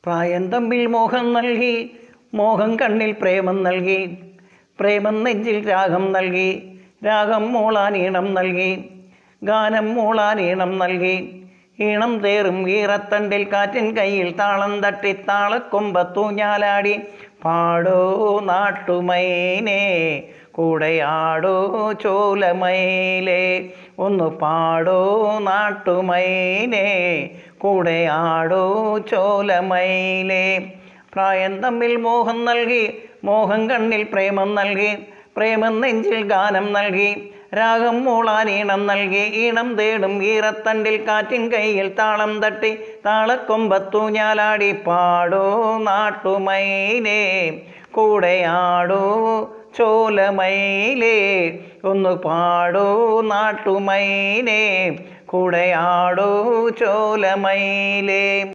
പ്രായം തമ്മിൽ മോഹം നൽകി, മോഹം കണ്ണിൽ പ്രേമം നൽകി, പ്രേമം നെഞ്ചിൽ രാഗം നൽകി, രാഗം മൂളാൻ ഈണം നൽകി, ഗാനം മൂളാൻ ഈണം നൽകി. ഈണം തേറും ഈറത്തണ്ടിൽ കാറ്റിൻ കയ്യിൽ താളം തട്ടി താളക്കൊമ്പത്തൂഞ്ഞാലാടി. പാടോ നാട്ടുമൈനേ കൂടെയാടോ ചോലമയിലേ, ഒന്ന് പാടോ നാട്ടുമൈനേ കൂടെയാടോ ചോലമയിലേ. പ്രായം തമ്മിൽ മോഹം നൽകി, മോഹം കണ്ണിൽ പ്രേമം നൽകി, പ്രേമം നെഞ്ചിൽ ഗാനം നൽകി, രാഗം മൂളാൻ ഈണം നൽകി. ഈണം തേടും ഈറത്തണ്ടിൽ കാറ്റിൻ കയ്യിൽ താളം തട്ടി താളക്കൊമ്പത്തൂഞ്ഞാലാടി. പാടോ നാട്ടുമൈനേ കൂടെയാടോ ചോലമയിലേ, ഒന്ന് പാടോ നാട്ടുമൈനേ കൂടെയാടോ ചോലമയിലേ.